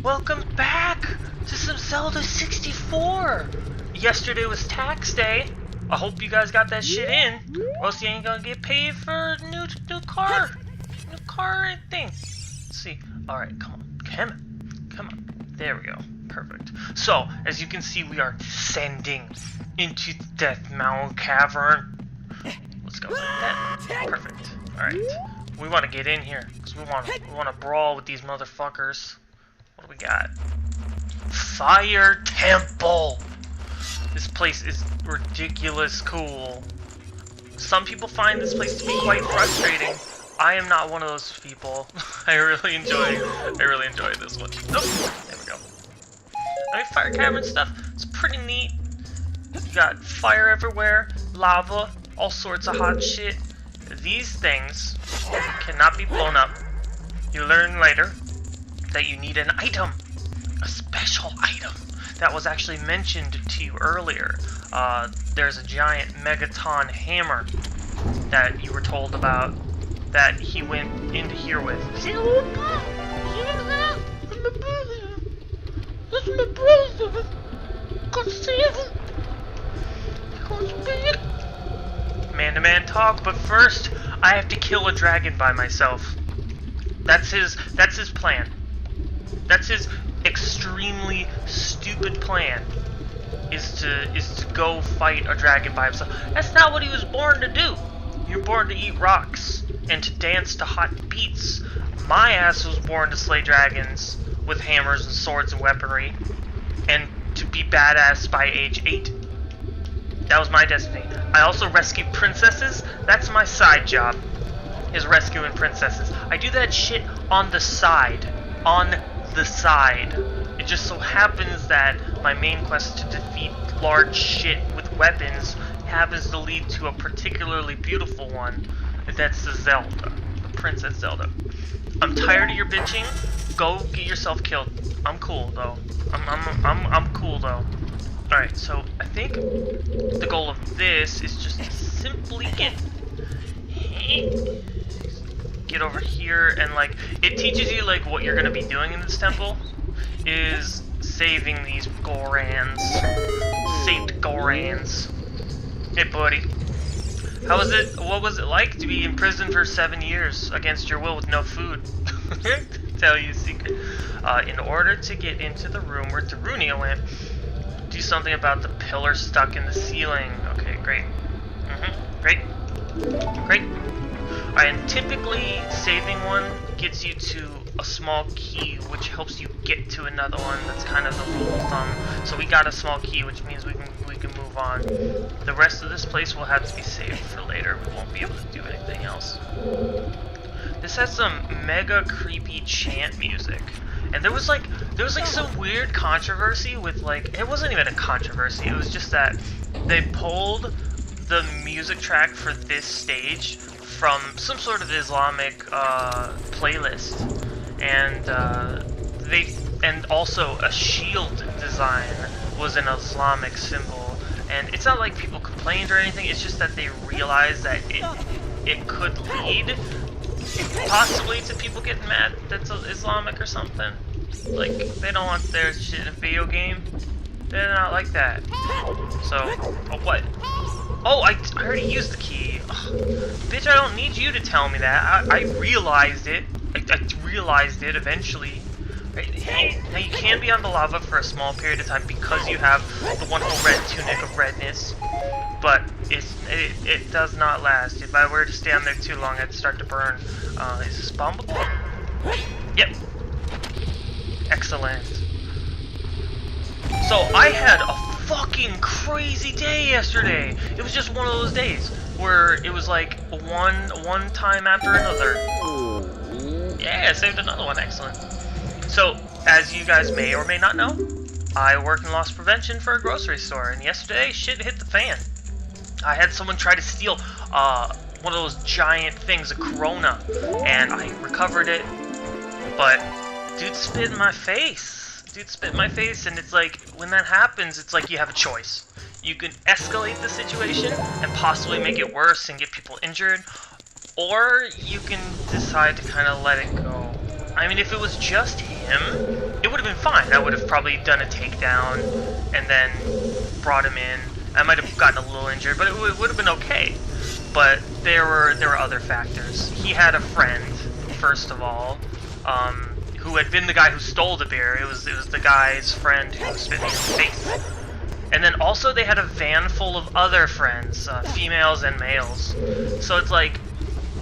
Welcome back to some Zelda 64! Yesterday was tax day. I hope you guys got that shit in, or else you ain't gonna get paid for new car thing. Let's see. Alright, come on. There we go. Perfect. So, as you can see, we are descending into the Death Mountain Cavern. Let's go like that. Perfect. Alright. We want to get in here, because we want to brawl with these motherfuckers. What do we got? Fire Temple! This place is ridiculous cool. Some people find this place to be quite frustrating. I am not one of those people. I really enjoy this one. Oh, there we go. I mean, fire cavern stuff, it's pretty neat. You got fire everywhere, lava, all sorts of hot shit. These things cannot be blown up. You learn later that you need an item, a special item that was actually mentioned to you earlier. There's a giant megaton hammer that you were told about that he went into here with. That's my brother. Go save him. Man-to-man talk, but first I have to kill a dragon by myself. That's his plan. That's his extremely stupid plan. Is to go fight a dragon by himself. That's not what he was born to do. You're born to eat rocks and to dance to hot beats. My ass was born to slay dragons with hammers and swords and weaponry, and to be badass by age 8. That was my destiny. I also rescue princesses. That's my side job, is rescuing princesses. I do that shit on the side. It just so happens that my main quest to defeat large shit with weapons happens to lead to a particularly beautiful one. That's the Zelda, the Princess Zelda. I'm tired of your bitching. Go get yourself killed. I'm cool though. I'm cool though. Alright, so I think the goal of this is just to simply get over here, and like it teaches you like what you're gonna be doing in this temple is saving these Gorans. Saved Gorans. Hey buddy. What was it like to be in prison for 7 years against your will with no food? Tell you a secret. In order to get into the room where Darunia went, do something about the pillar stuck in the ceiling. Okay, great. Great. And typically, saving one gets you to a small key, which helps you get to another one. That's kind of the rule of thumb. So we got a small key, which means we can move on. The rest of this place will have to be saved for later. We won't be able to do anything else. This has some mega creepy chant music. And there was like some weird controversy with like, it wasn't even a controversy, it was just that they pulled the music track for this stage from some sort of Islamic playlist, and also a shield design was an Islamic symbol. And it's not like people complained or anything, it's just that they realized that it could lead possibly to people getting mad that's Islamic or something. Like, they don't want their shit in a video game. They're not like that. So, oh, what? Oh, I already used the key. Ugh. Bitch, I don't need you to tell me that. I realized it. I realized it eventually. Right? Now, you can be on the lava for a small period of time because you have the wonderful red tunic of redness. But it does not last. If I were to stay on there too long, I'd start to burn. Is this bombable? Yep. Excellent. So I had a fucking crazy day yesterday. It was just one of those days where it was like one time after another. Yeah, I saved another one. Excellent. So, as you guys may or may not know, I work in loss prevention for a grocery store, and yesterday shit hit the fan. I had someone try to steal one of those giant things, a Corona, and I recovered it, but dude spit in my face. And it's like, when that happens, it's like you have a choice. You can escalate the situation and possibly make it worse and get people injured, or you can decide to kind of let it go. I mean, if it was just him, it would have been fine. I would have probably done a takedown and then brought him in. I might have gotten a little injured, but it would have been okay. But there were other factors. He had a friend, first of all, who had been the guy who stole the beer. It was the guy's friend who spit me in the face. And then also they had a van full of other friends, females and males. So it's like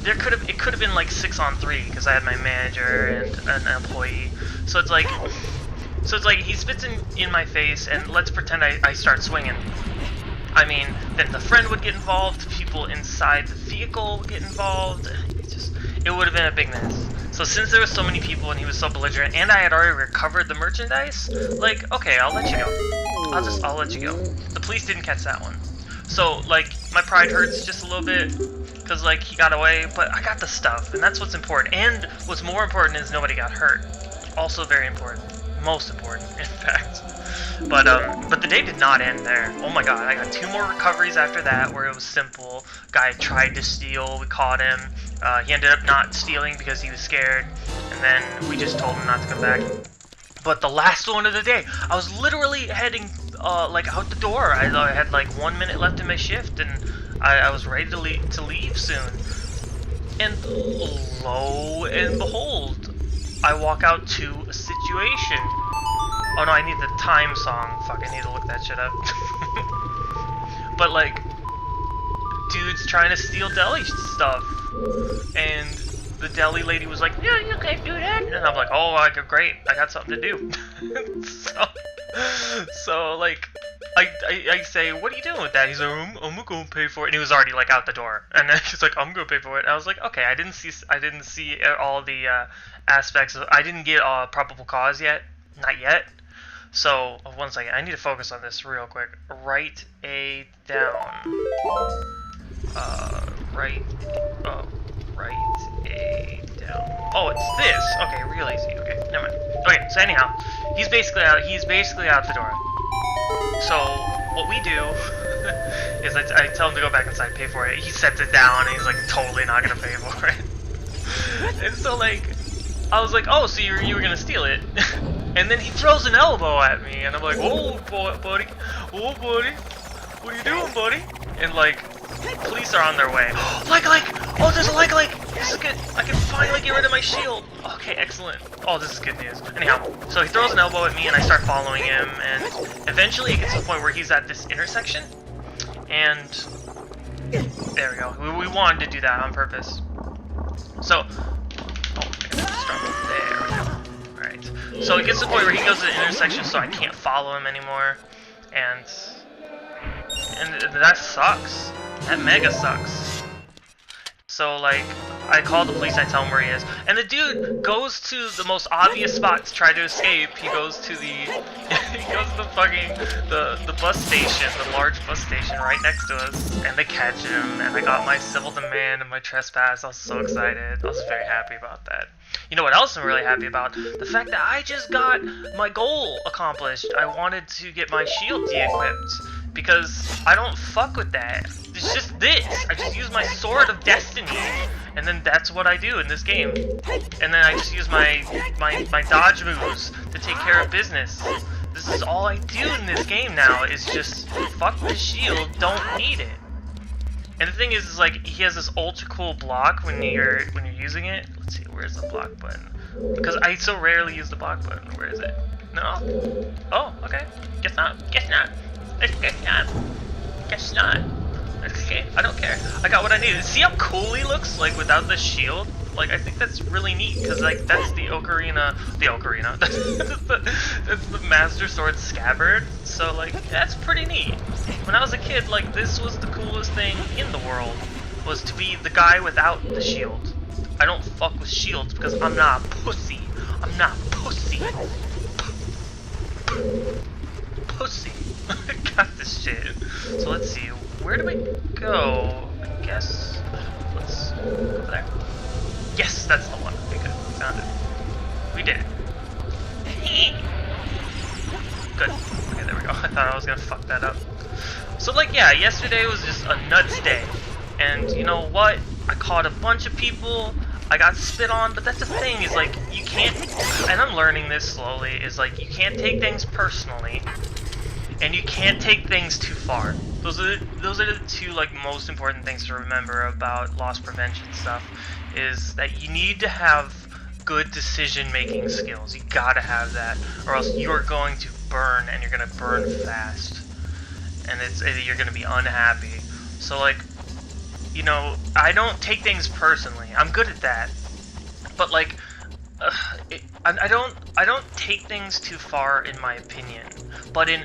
it could have been like 6-on-3 because I had my manager and an employee. So it's like he spits in my face, and let's pretend I start swinging. I mean, then the friend would get involved, people inside the vehicle would get involved. It would have been a big mess. So since there were so many people and he was so belligerent, and I had already recovered the merchandise, like, okay, I'll let you go. I'll let you go. The police didn't catch that one. So, like, my pride hurts just a little bit, because, like, he got away, but I got the stuff, and that's what's important. And what's more important is nobody got hurt. Also very important. Most important, in fact. But the day did not end there. Oh my god, I got 2 more recoveries after that where it was simple. Guy tried to steal, we caught him. He ended up not stealing because he was scared, and then we just told him not to come back. But the last one of the day, I was literally heading like out the door. I had like 1 minute left in my shift, and I was ready to leave soon. And lo and behold, I walk out to a situation. Oh no, I need the time song. Fuck, I need to look that shit up. But like, dude's trying to steal deli stuff, and the deli lady was like, "Yeah, you can't do that." And I'm like, "Oh, great, I got something to do." so like, I say, "What are you doing with that?" He's like, "I'm gonna pay for it," and he was already like out the door. And then he's like, "I'm gonna pay for it." And I was like, "Okay, I didn't see all the aspects of. I didn't get probable cause yet, not yet." So, 1 second, I need to focus on this real quick. Write A down. Write A down. Oh, it's this. Okay, real easy. Okay, never mind. Okay, so anyhow, he's basically out the door. So, what we do is I tell him to go back inside, pay for it. He sets it down, and he's like totally not gonna pay for it. And so like, I was like, "Oh, so you were gonna steal it?" And then he throws an elbow at me, and I'm like, "Oh, buddy, what are you doing, buddy?" And like, police are on their way. Oh, there's a like. This is good. I can finally get rid of my shield. Okay, excellent. Oh, this is good news. Anyhow, so he throws an elbow at me, and I start following him, and eventually it gets to the point where he's at this intersection, and there we go. We wanted to do that on purpose. So, there we go. Alright. So it gets to the point where he goes to the intersection, so I can't follow him anymore. And that sucks. That mega sucks. So like, I call the police, I tell him where he is, and the dude goes to the most obvious spot to try to escape. He goes to the the bus station, the large bus station right next to us, and they catch him, and I got my civil demand and my trespass. I was so excited. I was very happy about that. You know what else I'm really happy about? The fact that I just got my goal accomplished. I wanted to get my shield de-equipped, because I don't fuck with that. It's just this. I just use my sword of destiny, and then that's what I do in this game. And then I just use my dodge moves to take care of business. This is all I do in this game now, is just fuck the shield, don't need it. And the thing is like, he has this ultra cool block when you're using it. Let's see, where's the block button? Because I so rarely use the block button. Where is it? No. Oh, okay. Guess not. Guess not. Guess not. Guess not. Okay, I don't care. I got what I needed. See how cool he looks, like, without the shield? Like, I think that's really neat, because, like, that's the Ocarina. That's the Master Sword scabbard. So, like, that's pretty neat. When I was a kid, like, this was the coolest thing in the world, was to be the guy without the shield. I don't fuck with shields, because I'm not a pussy. I'm not pussy. Pussy. Got this shit. So let's see. Where do we go? I guess. Let's go over there. Yes, that's the one. Okay, good. We found it. We did it. Good. Okay, there we go. I thought I was gonna fuck that up. So, like, yeah, yesterday was just a nuts day. And you know what? I caught a bunch of people. I got spit on, but that's the thing, is like, you can't, and I'm learning this slowly, is like, you can't take things personally, and you can't take things too far. Those are the two like most important things to remember about loss prevention stuff, is that you need to have good decision making skills. You gotta have that, or else you're going to burn, and you're gonna burn fast, and you're gonna be unhappy. So like, you know, I don't take things personally. I'm good at that, but like, I don't take things too far in my opinion. But in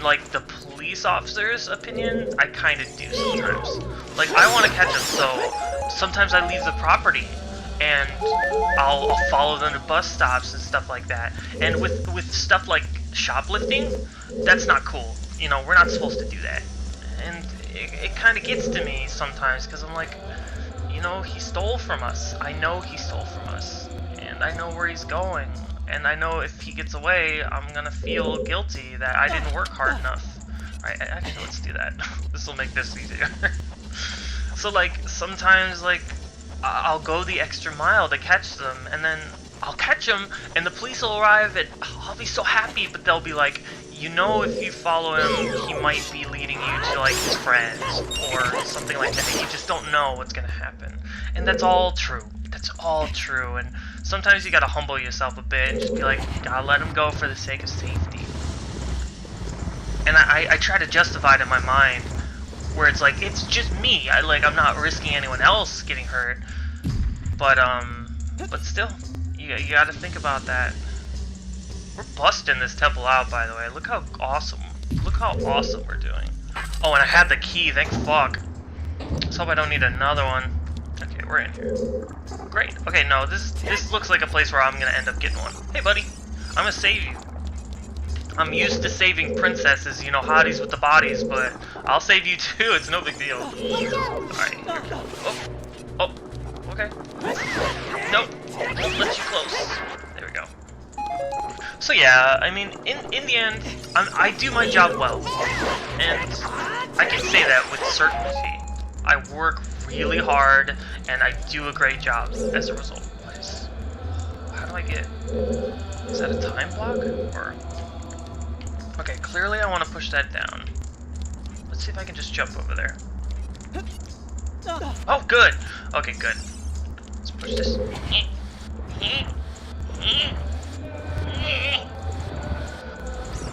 like the police officer's opinion, I kind of do sometimes. Like, I want to catch them, so sometimes I leave the property and I'll follow them to bus stops and stuff like that. And with stuff like shoplifting, that's not cool. You know, we're not supposed to do that. And it kind of gets to me sometimes, because I'm like, you know, he stole from us. I know he stole from us, and I know where he's going, and I know if he gets away, I'm gonna feel guilty that I didn't work hard enough. Alright, actually, let's do that. This will make this easier. So like, sometimes like, I'll go the extra mile to catch them, and then I'll catch them, and the police will arrive, and I'll be so happy, but they'll be like, you know, if you follow him, he might be leading you to like his friends or something like that. You just don't know what's gonna happen, and that's all true. That's all true. And sometimes you gotta humble yourself a bit and just be like, you gotta let him go for the sake of safety. And I try to justify it in my mind, where it's like, it's just me. I'm not risking anyone else getting hurt. But still, you gotta think about that. We're busting this temple out, by the way. Look how awesome we're doing. Oh, and I had the key, thank fuck. Let's hope I don't need another one. Okay, we're in here. Great. Okay, no, this looks like a place where I'm gonna end up getting one. Hey, buddy, I'm gonna save you. I'm used to saving princesses, you know, hotties with the bodies, but I'll save you too, it's no big deal. Alright, oh, okay. Nope, won't let you close. There we go. So yeah, I mean, in the end, I do my job well, and I can say that with certainty. I work really hard, and I do a great job as a result. How do I get... Is that a time block? Or... Okay, clearly I want to push that down. Let's see if I can just jump over there. Oh, good! Okay, good. Let's push this.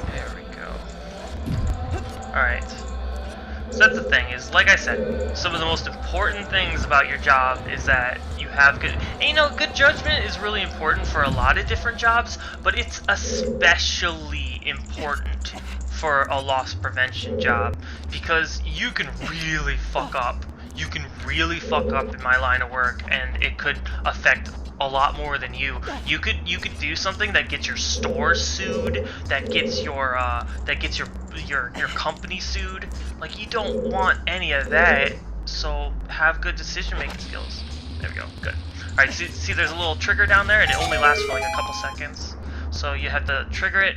There we go. Alright. So that's the thing, is like I said, some of the most important things about your job is that you have good... And you know, good judgment is really important for a lot of different jobs, but it's especially important for a loss prevention job, because you can really fuck up. You can really fuck up in my line of work, and it could affect a lot more than you. You could do something that gets your store sued, that gets your company sued. Like, you don't want any of that. So have good decision making skills. There we go. Good. All right. See, there's a little trigger down there, and it only lasts for like a couple seconds. So you have to trigger it,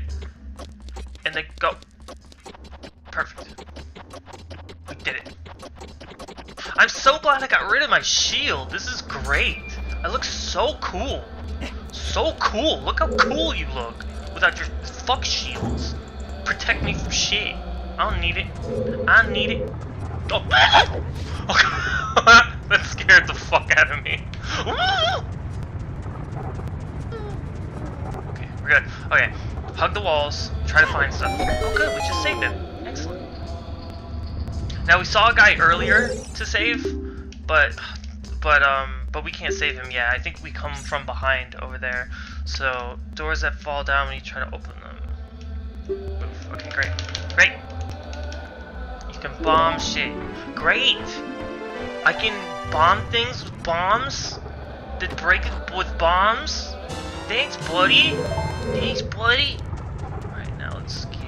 and then go. Perfect. We did it. I'm so glad I got rid of my shield. This is great. I look so cool. So cool. Look how cool you look without your fuck shields. Protect me from shit. I don't need it. I need it. Oh, that scared the fuck out of me. Okay, we're good. Okay, hug the walls. Try to find stuff. Oh, good. We just saved him. Excellent. Now we saw a guy earlier to save, but we can't save him yet. I think we come from behind over there. So doors that fall down when you try to open them. Move. Okay, great. Great. You can bomb shit. Great. I can bomb things with bombs that break with bombs. Thanks, buddy. Thanks, buddy. Alright, now let's get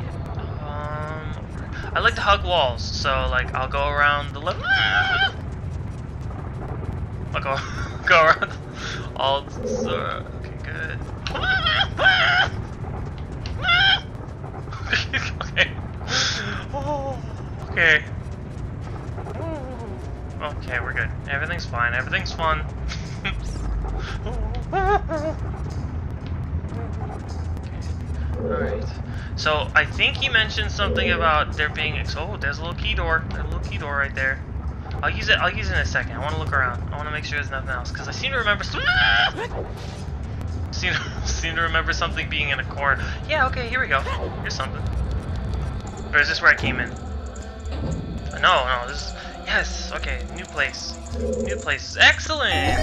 I like to hug walls, so like I'll go around the left. I'll go around all. Okay, good. Okay. Oh, okay. Okay, we're good. Everything's fine. Everything's fun. Alright. So, I think he mentioned something about there being... Oh, there's a little key door. There's a little key door right there. I'll use it in a second. I want to look around. I want to make sure there's nothing else. Because I seem to remember... seem to remember something being in a corner. Yeah, okay, here we go. Here's something. Or is this where I came in? No, this is... Yes, okay, new place. New place. Excellent!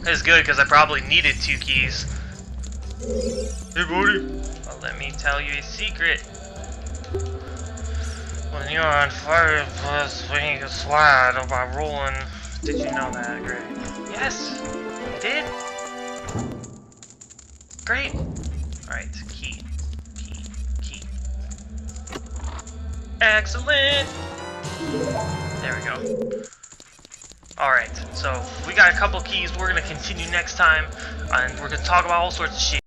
That's good, because I probably needed 2 keys. Hey, buddy. Well, let me tell you a secret. When you're on fire, plus when you slide by rolling. Did you know that, Greg? Yes, I did. Great. Alright, key. Excellent. There we go. Alright, so we got a couple keys. We're going to continue next time, and we're going to talk about all sorts of shit.